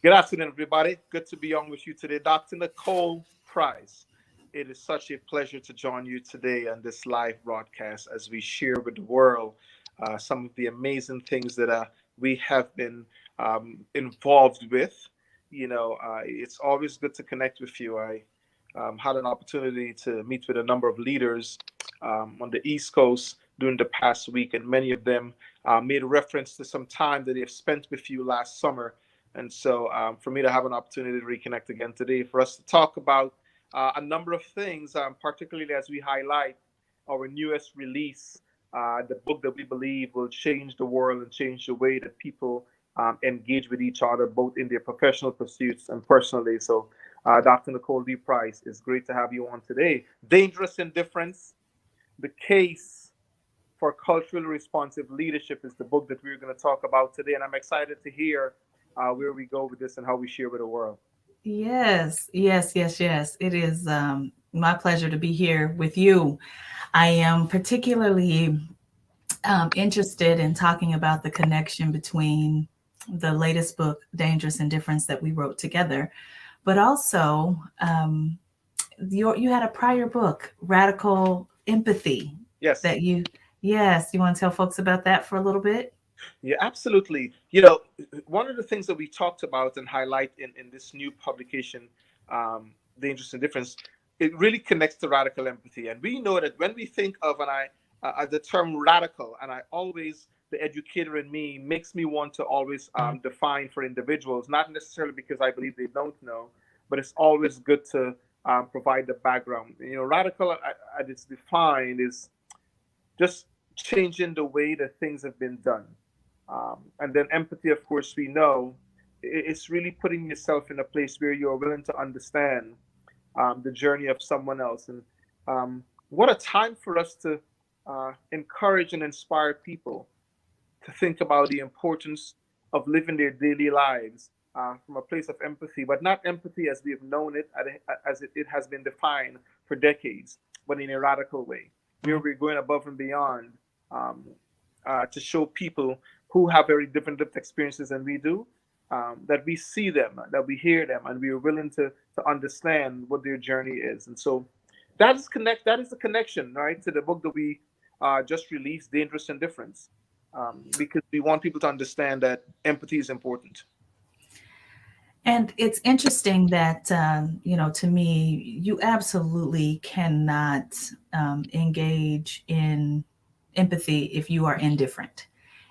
Good afternoon, everybody. Good to be on with you today. Dr. Nicole Price. It is such a pleasure to join you today on this live broadcast as we share with the world some of the amazing things that we have been involved with. It's always good to connect with you. I had an opportunity to meet with a number of leaders on the East Coast during the past week, and many of them made reference to some time that they've spent with you last summer. And so, for me to have an opportunity to reconnect again today, for us to talk about a number of things, particularly as we highlight our newest release, the book that we believe will change the world and change the way that people engage with each other, both in their professional pursuits and personally. So, Dr. Nicole D. Price, it's great to have you on today. Dangerous Indifference, the case for culturally responsive leadership is the book that we're going to talk about today. And I'm excited to hear where we go with this and how we share with the world. Yes, yes, yes, yes. It is my pleasure to be here with you. I am particularly interested in talking about the connection between the latest book, Dangerous Indifference, that we wrote together, but also you had a prior book, Radical Empathy, Yes. that yes, you want to tell folks about that for a little bit? Yeah, absolutely. One of the things that we talked about and highlight in this new publication, Dangerous Indifference, it really connects to radical empathy. And we know that when we think of, the term radical, and I always, the educator in me makes me want to always define for individuals, not necessarily because I believe they don't know, but it's always good to provide the background. Radical, as it's defined, is just changing the way that things have been done. And then empathy, of course, we know it's really putting yourself in a place where you're willing to understand the journey of someone else. And what a time for us to encourage and inspire people to think about the importance of living their daily lives from a place of empathy, but not empathy as we have known it, as it has been defined for decades, but in a radical way, where we're going above and beyond um, to show people who have very different lived experiences than we do, that we see them, that we hear them, and we are willing to understand what their journey is. And so that is the connection, right, to the book that we just released, Dangerous Indifference, because we want people to understand that empathy is important. And it's interesting that, to me, you absolutely cannot engage in empathy if you are indifferent.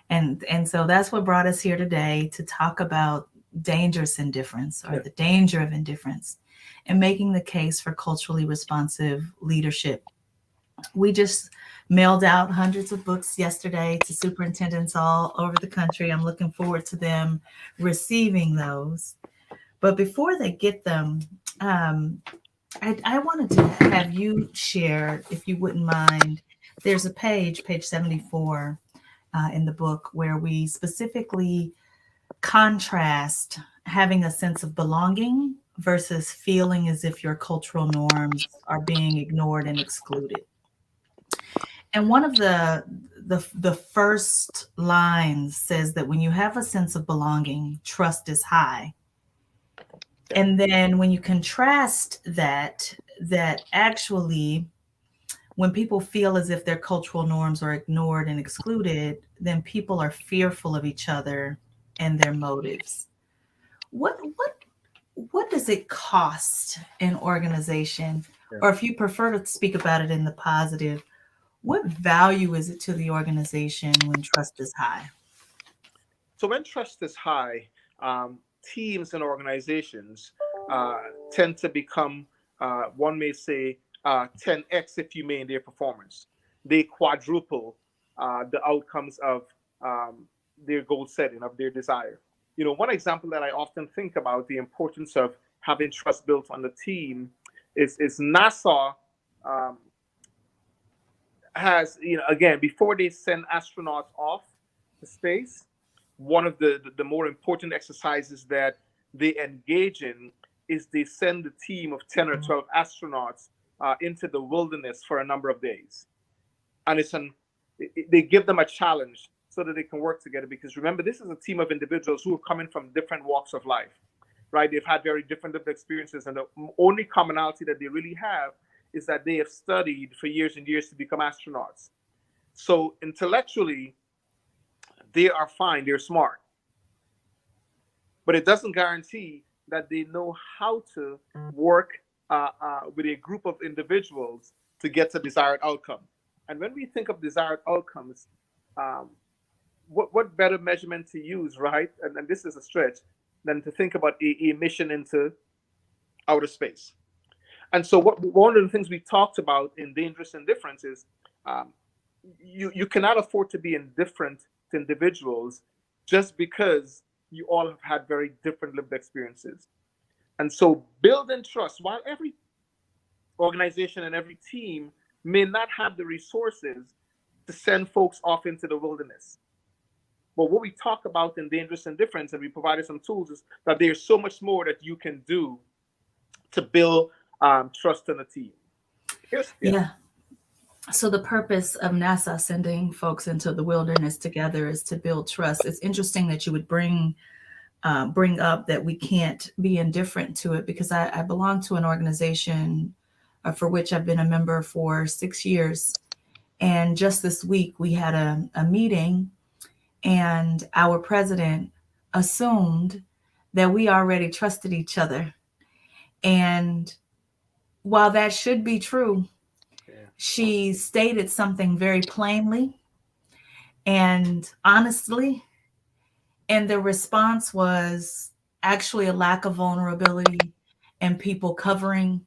And so that's what brought us here today to talk about dangerous indifference, or Yeah. the danger of indifference, and making the case for culturally responsive leadership. We just mailed out hundreds of books yesterday to superintendents all over the country. I'm looking forward to them receiving those. But before they get them, um, I wanted to have you share, if you wouldn't mind. There's a page 74 in the book, where we specifically contrast having a sense of belonging versus feeling as if your cultural norms are being ignored and excluded. And one of the first lines says that when you have a sense of belonging, trust is high. Yeah. And then when you contrast that actually, when people feel as if their cultural norms are ignored and excluded, then people are fearful of each other and their motives. What does it cost an organization, Yeah. or if you prefer to speak about it in the positive, what value is it to the organization when trust is high? So when trust is high, teams and organizations uh, tend to become, one may say, 10x, if you may, in their performance. They quadruple the outcomes of their goal setting, of their desire. One example that I often think about the importance of having trust built on the team is NASA um, has, again, before they send astronauts off to space, one of the more important exercises that they engage in is they send a team of 10 or 12 astronauts into the wilderness for a number of days. And they give them a challenge so that they can work together. Because remember, this is a team of individuals who are coming from different walks of life. right? They've had very different lived experiences, and the only commonality that they really have is that they have studied for years and years to become astronauts. So intellectually, they are fine, they're smart, but it doesn't guarantee that they know how to work with a group of individuals to get to desired outcome. And when we think of desired outcomes, um, what better measurement to use, right? And this is a stretch, than to think about a mission into outer space. And so, one of the things we talked about in Dangerous Indifference is um, you cannot afford to be indifferent to individuals just because you all have had very different lived experiences. And so, building trust, while every organization and every team may not have the resources to send folks off into the wilderness. But what we talk about in Dangerous Indifference, and we provided some tools, is that there's so much more that you can do to build trust in a team. Yeah. So the purpose of NASA sending folks into the wilderness together is to build trust. It's interesting that you would bring up that we can't be indifferent to it, because I belong to an organization for which I've been a member for 6 years. And just this week, we had a meeting, and our president assumed that we already trusted each other. And while that should be true, she stated something very plainly and honestly. And the response was actually a lack of vulnerability and people covering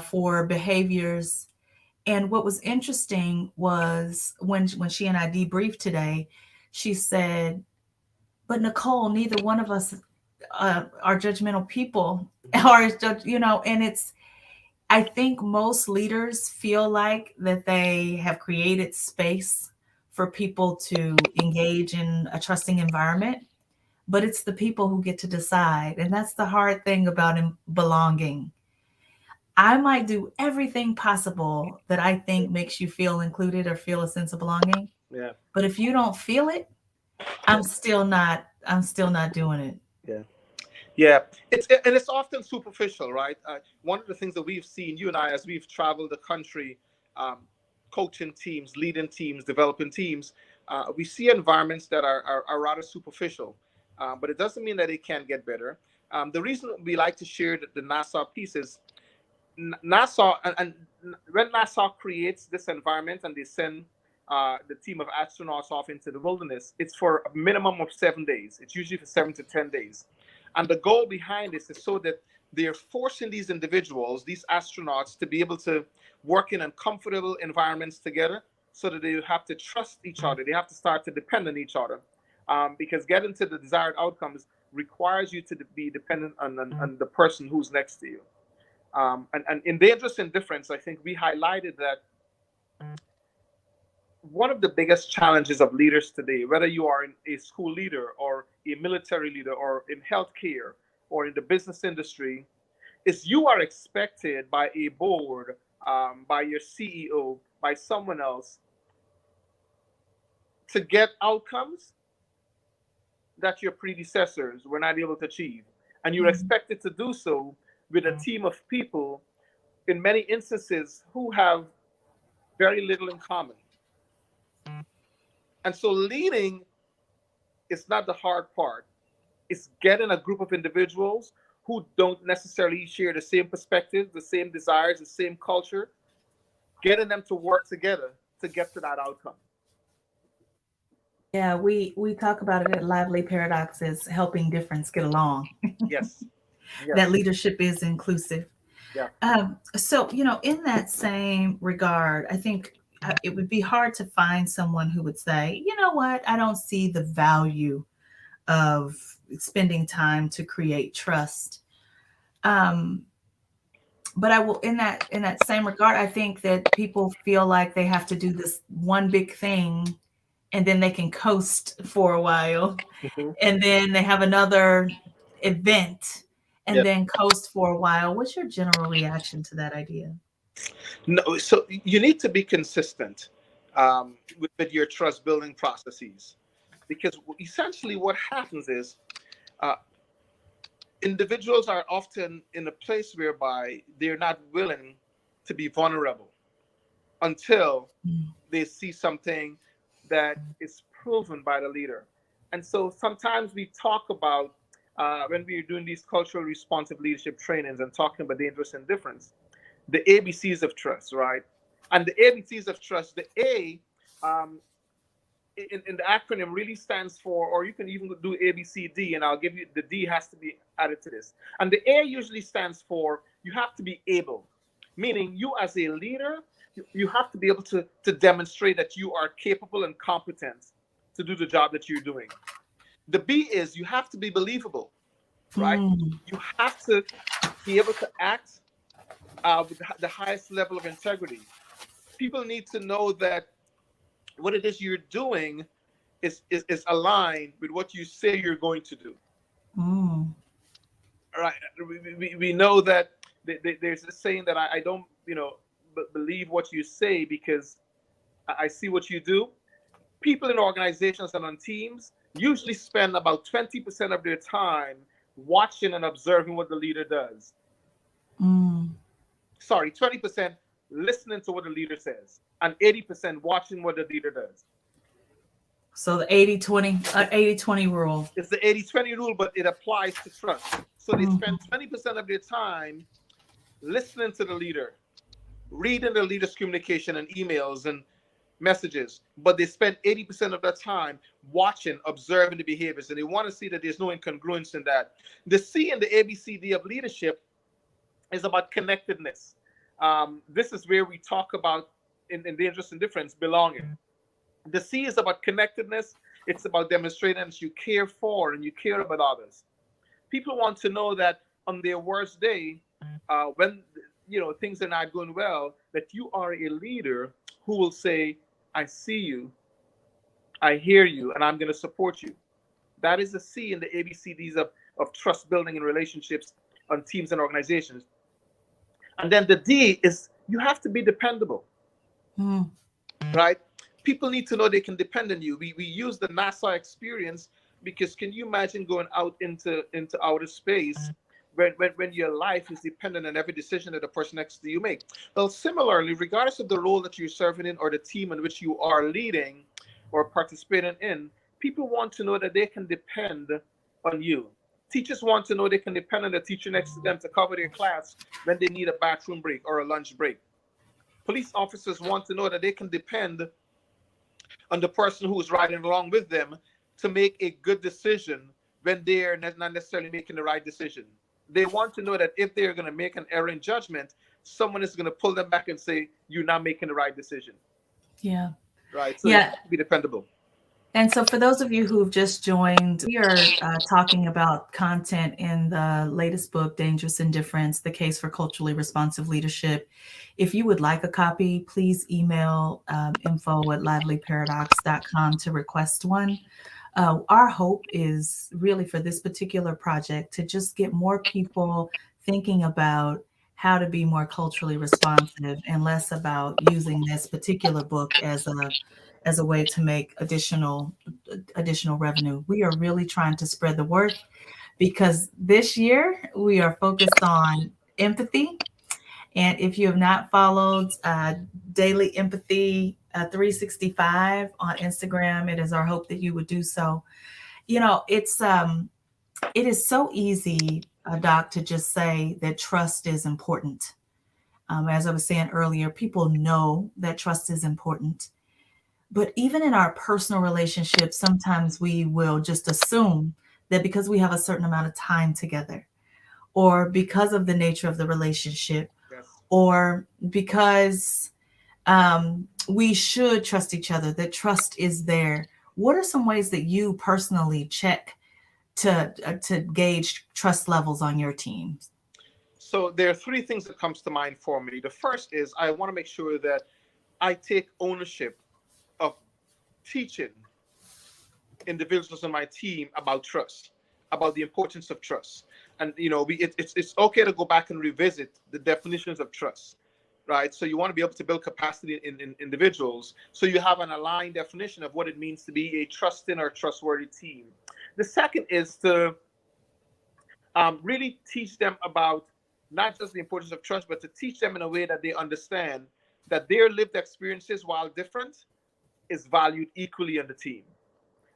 for behaviors. And what was interesting was when she and I debriefed today, she said, "But Nicole, neither one of us are judgmental people, or and it's." I think most leaders feel like that they have created space for people to engage in a trusting environment, but it's the people who get to decide. And that's the hard thing about belonging. I might do everything possible that I think makes you feel included or feel a sense of belonging. Yeah. But if you don't feel it, I'm still not doing it. Yeah. Yeah, it's often superficial, right? One of the things that we've seen, you and I, as we've traveled the country, um, coaching teams, leading teams, developing teams, we see environments that are rather superficial, but it doesn't mean that it can't get better. The reason we like to share the NASA piece is NASA, and when NASA creates this environment and they send the team of astronauts off into the wilderness, it's for a minimum of 7 days. It's usually for 7 to 10 days. And the goal behind this is so that they're forcing these individuals, these astronauts, to be able to work in uncomfortable environments together, so that they have to trust each other. They have to start to depend on each other. Because getting to the desired outcomes requires you to be dependent on the person who's next to you. And in Dangerous Indifference, I think we highlighted that one of the biggest challenges of leaders today, whether you are a school leader or a military leader or in healthcare or in the business industry, is you are expected by a board, by your CEO, by someone else, to get outcomes that your predecessors were not able to achieve. And you're expected to do so with a team of people, in many instances, who have very little in common. And so leading is not the hard part. It's getting a group of individuals who don't necessarily share the same perspectives, the same desires, the same culture, getting them to work together to get to that outcome. Yeah, we talk about it at Lively Paradoxes, helping difference get along. Yes. That Yes. leadership is inclusive. Yeah. So, in that same regard, I think it would be hard to find someone who would say, you know what, I don't see the value of spending time to create trust. Um, but I will, in that same regard, I think that people feel like they have to do this one big thing, and then they can coast for a while, Mm-hmm. and then they have another event, and Yep. then coast for a while. What's your general reaction to that idea? No, so you need to be consistent with your trust building processes, because essentially what happens is, uh, individuals are often in a place whereby they're not willing to be vulnerable until Mm. they see something that is proven by the leader. And so sometimes we talk about when we're doing these cultural responsive leadership trainings and talking about dangerous indifference, the ABCs of trust, right? And the ABCs of trust, the A um, in the acronym really stands for, or you can even do ABCD, and I'll give you the D has to be added to this. And the A usually stands for you have to be able, meaning you as a leader, you have to be able to demonstrate that you are capable and competent to do the job that you're doing. The B is you have to be believable, right? Mm. You have to be able to act with the highest level of integrity. People need to know that what it is you're doing is aligned with what you say you're going to do. Mm. All right. We know that there's a saying that I don't, believe what you say because I see what you do. People in organizations and on teams usually spend about 20% of their time watching and observing what the leader does. Mm. Sorry, 20% listening to what the leader says, and 80% watching what the leader does. So the 80-20, 80-20 rule. It's the 80-20 rule, but it applies to trust. So they Mhm. spend 20% of their time listening to the leader, reading the leader's communication and emails and messages, but they spend 80% of their time watching, observing the behaviors, and they want to see that there's no incongruence in that. The C in the ABCD of leadership is about connectedness. This is where we talk about in Dangerous Indifference belonging. The C is about connectedness. It's about demonstrating that you care for and you care about others. People want to know that on their worst day, when things are not going well, that you are a leader who will say, "I see you, I hear you, and I'm going to support you." That is the C in the ABCDs of trust building in relationships on teams and organizations. And then the D is you have to be dependable, Mm. right? People need to know they can depend on you. We use the NASA experience because can you imagine going out into outer space when your life is dependent on every decision that the person next to you make? Well, similarly, regardless of the role that you're serving in or the team in which you are leading or participating in, people want to know that they can depend on you. Teachers want to know they can depend on the teacher next to them to cover their class when they need a bathroom break or a lunch break. Police officers want to know that they can depend on the person who is riding along with them to make a good decision when they're not necessarily making the right decision. They want to know that if they're going to make an error in judgment, someone is going to pull them back and say, "You're not making the right decision." Yeah. Right? So you Yeah. have to be dependable. And so, for those of you who've just joined, we are talking about content in the latest book, Dangerous Indifference, The Case for Culturally Responsive Leadership. If you would like a copy, please email info@livelyparadox.com to request one. Our hope is really for this particular project to just get more people thinking about how to be more culturally responsive and less about using this particular book as a way to make additional revenue. We are really trying to spread the word because this year we are focused on empathy. And if you have not followed Daily Empathy 365 on Instagram, it is our hope that you would do so. It is so easy, Doc, to just say that trust is important. As I was saying earlier, people know that trust is important. But even in our personal relationships, sometimes we will just assume that because we have a certain amount of time together, or because of the nature of the relationship, Yes. or because we should trust each other, that trust is there. What are some ways that you personally check to gauge trust levels on your teams? So there are three things that comes to mind for me. The first is I want to make sure that I take ownership of teaching individuals on my team about trust, about the importance of trust. And it's okay to go back and revisit the definitions of trust, right? So you want to be able to build capacity in individuals, so you have an aligned definition of what it means to be a trusting or trustworthy team. The second is to really teach them about not just the importance of trust, but to teach them in a way that they understand that their lived experiences, while different, is valued equally on the team.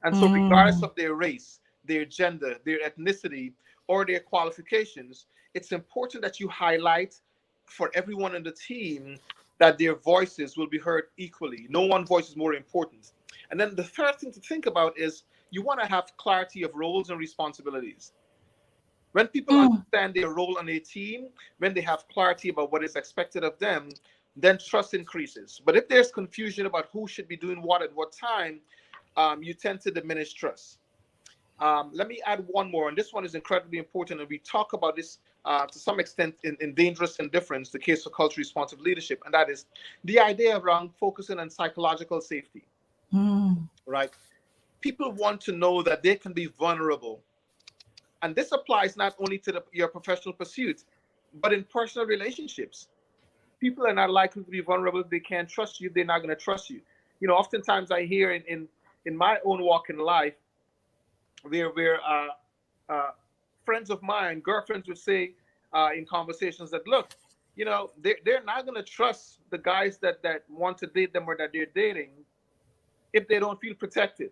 And so, regardless Mm. of their race, their gender, their ethnicity, or their qualifications, it's important that you highlight for everyone on the team that their voices will be heard equally. No one voice is more important. And then the third thing to think about is you want to have clarity of roles and responsibilities. When people Mm. understand their role on a team, when they have clarity about what is expected of them, then trust increases. But if there's confusion about who should be doing what at what time, you tend to diminish trust. Let me add one more, and this one is incredibly important. And we talk about this to some extent in Dangerous Indifference, the case for culturally responsive leadership, and that is the idea around focusing on psychological safety, Mm. right? People want to know that they can be vulnerable. And this applies not only to your professional pursuit, but in personal relationships. People are not likely to be vulnerable if they can't trust you. They're not going to trust you. Oftentimes I hear in my own walk in life, where uh, friends of mine, girlfriends would say in conversations that, look, they're not going to trust the guys that want to date them or that they're dating if they don't feel protected.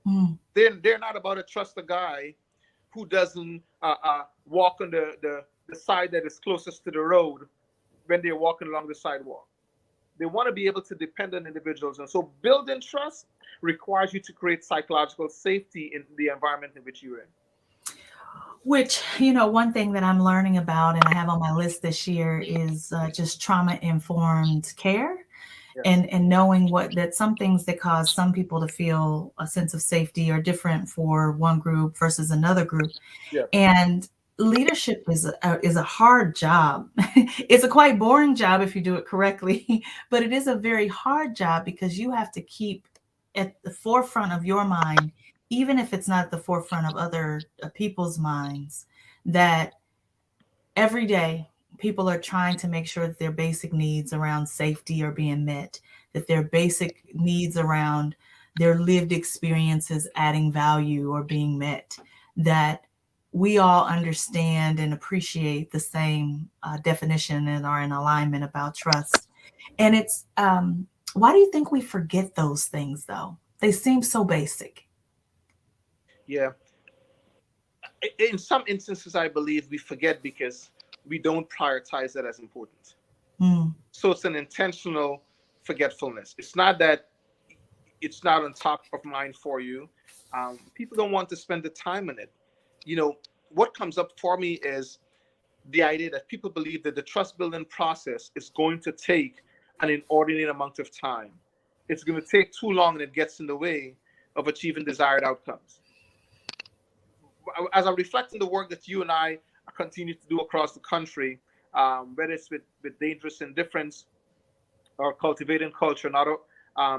Mm. They're not about to trust a guy who doesn't walk on the side that is closest to the road when they're walking along the sidewalk. They want to be able to depend on individuals. And so building trust requires you to create psychological safety in the environment in which you're in. Which, one thing that I'm learning about and I have on my list this year is just trauma informed care. Yes. And knowing that some things that cause some people to feel a sense of safety are different for one group versus another group. Yes. And leadership is a hard job. It's a quite boring job if you do it correctly, but it is a very hard job because you have to keep at the forefront of your mind, even if it's not at the forefront of other people's minds, that every day people are trying to make sure that their basic needs around safety are being met, that their basic needs around their lived experiences adding value are being met, that we all understand and appreciate the same definition and are in alignment about trust. And it's why do you think we forget those things though? They seem so basic. Yeah. In some instances, I believe we forget because we don't prioritize it as important. Mm. So it's an intentional forgetfulness. It's not that it's not on top of mind for you. People don't want to spend the time on it. What comes up for me is the idea that people believe that the trust building process is going to take an inordinate amount of time. It's going to take too long and it gets in the way of achieving desired outcomes. As I reflect on the work that you and I continue to do across the country, whether it's with Dangerous Indifference or Cultivating Culture, another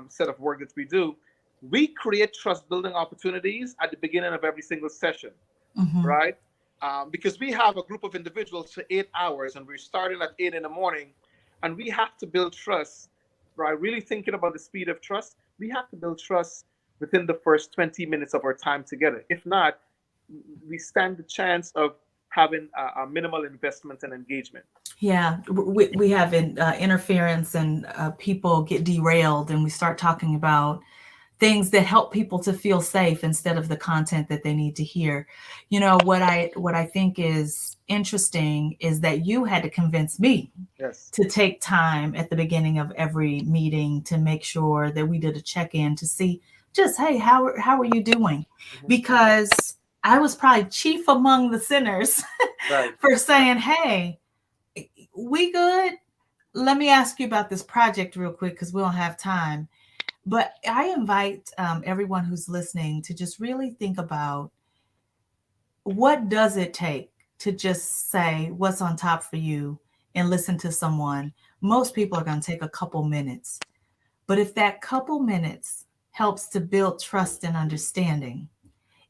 set of work that we do, we create trust building opportunities at the beginning of every single session, Mm-hmm. right? Because we have a group of individuals for 8 hours and we're starting at 8 in the morning and we have to build trust, right? Really thinking about the speed of trust, we have to build trust within the first 20 minutes of our time together. If not, we stand the chance of having a minimal investment and engagement. Yeah, we have interference and people get derailed, and we start talking about things that help people to feel safe instead of the content that they need to hear. What I think is interesting is that you had to convince me Yes. to take time at the beginning of every meeting to make sure that we did a check-in to see just, hey, how are you doing? Mhm. Because I was probably chief among the sinners Right. for saying, hey, we good? Let me ask you about this project real quick because we don't have time. But I invite everyone who's listening to just really think about what does it take to just say what's on top for you and listen to someone. Most people are going to take a couple minutes. But if that couple minutes helps to build trust and understanding,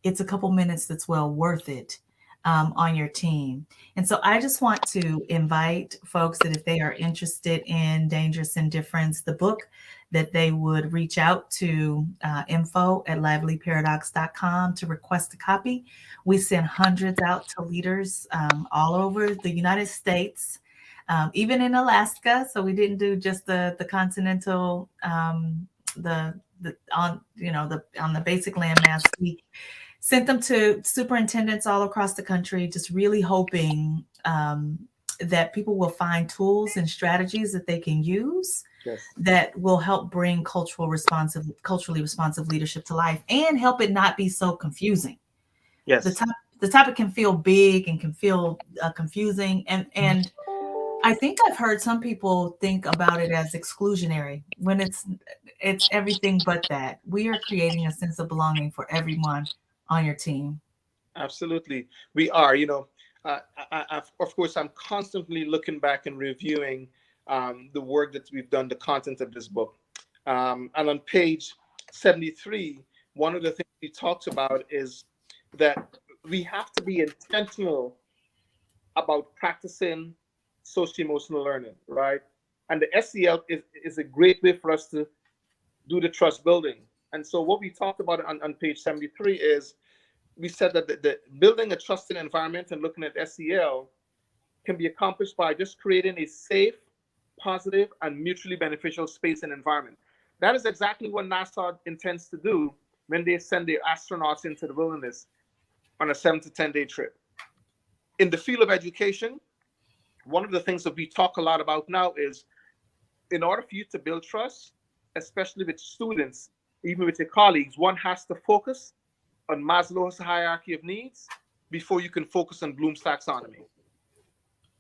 it's a couple minutes that's well worth it on your team. And so I just want to invite folks that if they are interested in Dangerous Indifference, the book that they would reach out to info@livelyparadox.com to request a copy. We send hundreds out to leaders all over the United States, even in Alaska. So we didn't do just the continental, the on the on the basic landmass. We sent them to superintendents all across the country, just really hoping that people will find tools and strategies that they can use Yes. that will help bring culturally responsive leadership to life and help it not be so confusing. The Yes. top, the topic can feel big and can feel confusing, and I think I've heard some people think about it as exclusionary when it's everything but that. We are creating a sense of belonging for everyone on your team. Absolutely, we are. Of course, I'm constantly looking back and reviewing the work that we've done, the content of this book. And on page 73, one of the things we talked about is that we have to be intentional about practicing social emotional learning, right? And the SEL is a great way for us to do the trust building. And so, what we talked about on page 73 is we said that the building a trusted environment and looking at SEL can be accomplished by just creating a safe, positive, and mutually beneficial space and environment. That is exactly what NASA intends to do when they send their astronauts into the wilderness on a 7 to 10 day trip. In the field of education, one of the things that we talk a lot about now is in order for you to build trust, especially with students, even with your colleagues, one has to focus on Maslow's hierarchy of needs before you can focus on Bloom's taxonomy.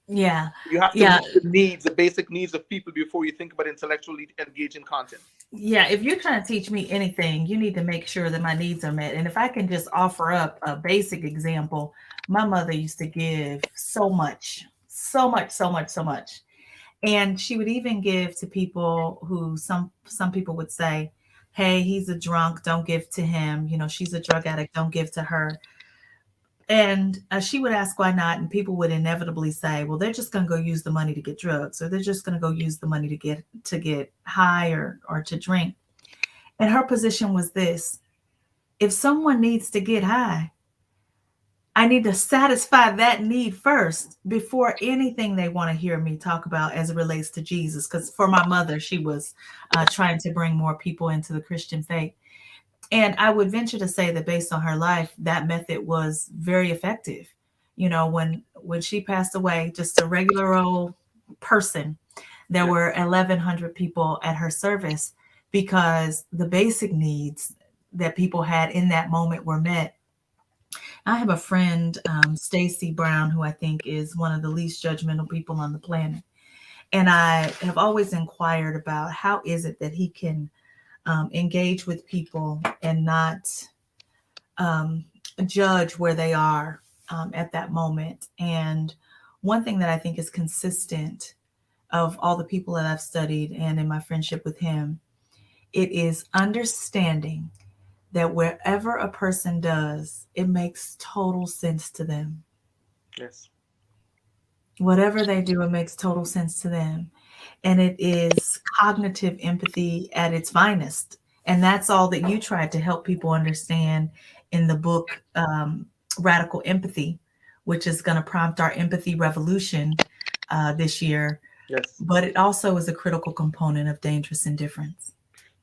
Yeah, You have to yeah, meet the needs, the basic needs of people before you think about intellectually engaging content. yeah. If you're trying to teach me anything, you need to make sure that my needs are met. And if I can just offer up a basic example, my mother used to give so much, so much, so much, so much. And she would even give to people who some people would say, "Hey, he's a drunk, don't give to him. She's a drug addict, don't give to her." And she would ask why not, and people would inevitably say, "Well, they're just going to go use the money to get drugs, or they're just going to go use the money to get high or to drink." And her position was this: if someone needs to get high, I need to satisfy that need first before anything they want to hear me talk about as it relates to Jesus. Because for my mother, she was trying to bring more people into the Christian faith. And I would venture to say that based on her life, that method was very effective. When she passed away, just a regular old person, there Yeah. were 1,100 people at her service because the basic needs that people had in that moment were met. I have a friend, Stacy Brown, who I think is one of the least judgmental people on the planet. And I have always inquired about how is it that he can engage with people and not um, judge where they are at that moment. And one thing that I think is consistent of all the people that I've studied and in my friendship with him, it is understanding that wherever a person does, it makes total sense to them. Yes. Whatever they do, it makes total sense to them. And it is cognitive empathy at its finest. And that's all that you tried to help people understand in the book, Radical Empathy, which is going to prompt our empathy revolution this year. Yes. But it also is a critical component of dangerous indifference.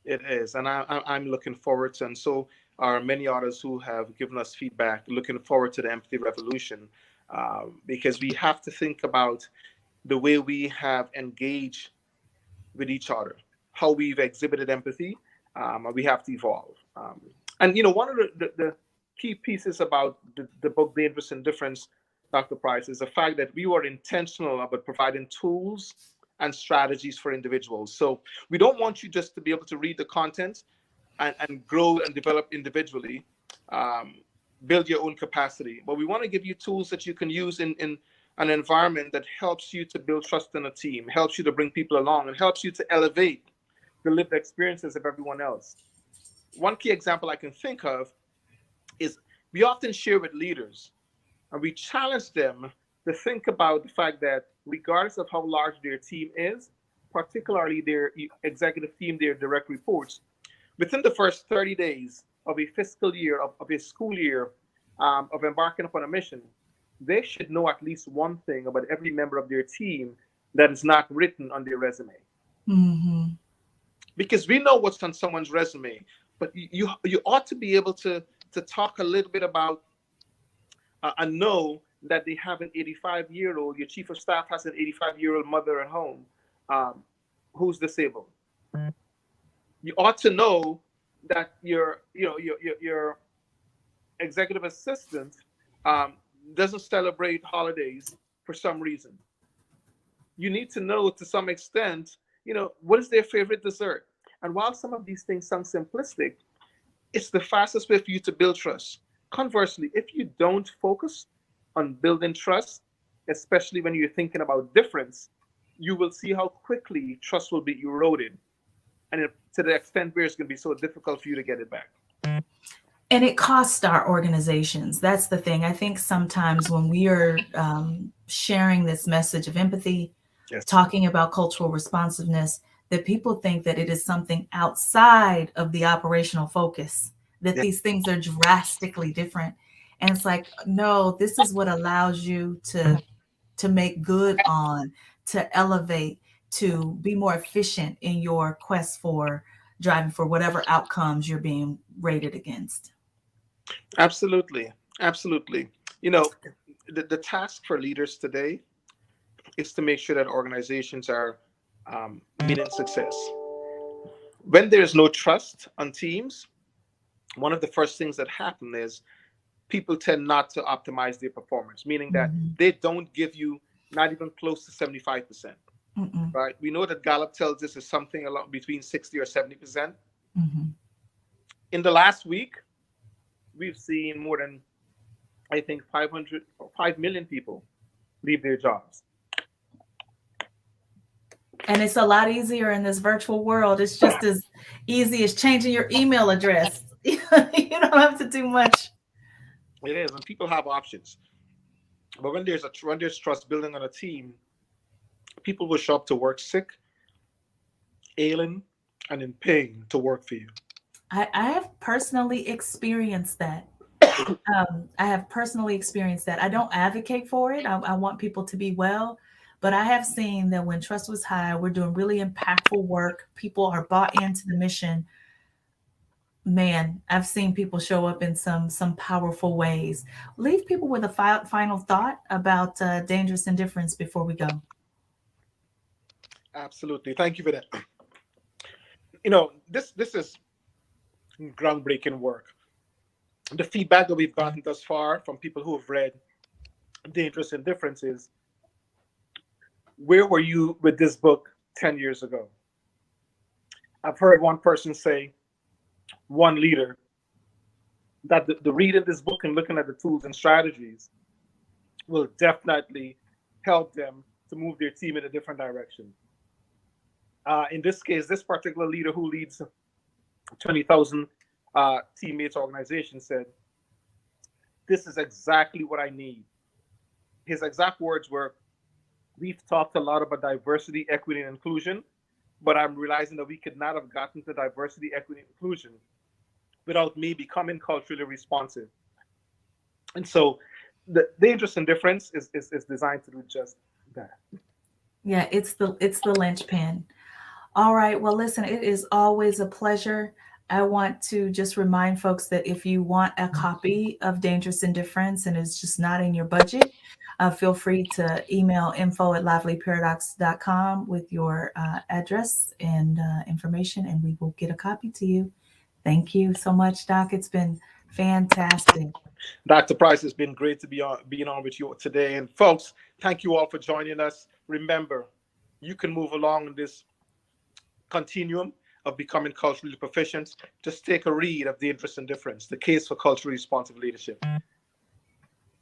It is, and I'm looking forward to, and so are many others who have given us feedback. Looking forward to the empathy revolution, because we have to think about the way we have engaged with each other, how we've exhibited empathy, and we have to evolve. And one of the key pieces about the book Dangerous Indifference, Dr. Price, is the fact that we were intentional about providing tools and strategies for individuals. So we don't want you just to be able to read the content and grow and develop individually, um, build your own capacity. But we want to give you tools that you can use in an environment that helps you to build trust in a team, helps you to bring people along, and helps you to elevate the lived experiences of everyone else. One key example I can think of is we often share with leaders and we challenge them to think about the fact that regardless of how large their team is, particularly their executive team, their direct reports, within the first 30 days of a fiscal year, of a school year, of embarking upon a mission, they should know at least one thing about every member of their team that is not written on their resume. Mm-hmm. Because we know what's on someone's resume, but you ought to be able to talk a little bit about and know that they have an 85-year-old. Your chief of staff has an 85-year-old mother at home um, who's disabled. You ought to know that your executive assistant um, doesn't celebrate holidays for some reason. You need to know to some extent, what is their favorite dessert. And while some of these things sound simplistic, it's the fastest way for you to build trust. Conversely, if you don't focus on building trust, especially when you're thinking about difference, you will see how quickly trust will be eroded. And to the extent where it's going to be so difficult for you to get it back. And it costs our organizations. That's the thing. I think sometimes when we are sharing this message of empathy, Yes. talking about cultural responsiveness, that people think that it is something outside of the operational focus, that Yeah. these things are drastically different. And it's like, no, this is what allows you to make good on, to elevate, to be more efficient in your quest for driving for whatever outcomes you're being rated against. Absolutely. Absolutely. The task for leaders today is to make sure that organizations are meeting success. When there's no trust on teams, one of the first things that happen is people tend not to optimize their performance, meaning that Mhm. they don't give you not even close to 75%. Mm-mm. Right? We know that Gallup tells us is something along between 60 or 70%. Mhm. In the last week, we've seen more than, I think, 500 or 5 million people leave their jobs. And it's a lot easier in this virtual world. It's just as easy as changing your email address. You don't have to do much. It is, and people have options. But when there's trust building on a team, people will show up to work sick, ailing, and in pain to work for you. I have personally experienced that. I have personally experienced that. I don't advocate for it. I want people to be well, but I have seen that when trust was high, we're doing really impactful work. People are bought into the mission. Man, I've seen people show up in some powerful ways. Leave people with a final thought about dangerous indifference before we go. Absolutely. Thank you for that. This is groundbreaking work. The feedback that we've gotten thus far from people who have read Dangerous Indifference is, where were you with this book 10 years ago? I've heard one person say, one leader, that the reading this book and looking at the tools and strategies will definitely help them to move their team in a different direction. In this case, this particular leader who leads 20,000 teammates organization said, this is exactly what I need. His exact words were, we've talked a lot about diversity, equity, and inclusion, but I'm realizing that we could not have gotten to diversity, equity, and inclusion without me becoming culturally responsive. And so the Dangerous Indifference is designed to do just that. Yeah, it's the linchpin. All right. Well, listen, it is always a pleasure. I want to just remind folks that if you want a copy of Dangerous Indifference and it's just not in your budget, feel free to email info@livelyparadox.com with your address and information, and we will get a copy to you. Thank you so much, Doc. It's been fantastic. Dr. Price, it's been great to being on with you today. And folks, thank you all for joining us. Remember, you can move along in this continuum of becoming culturally proficient. Just take a read of Dangerous Indifference, The Case for Culturally Responsive Leadership.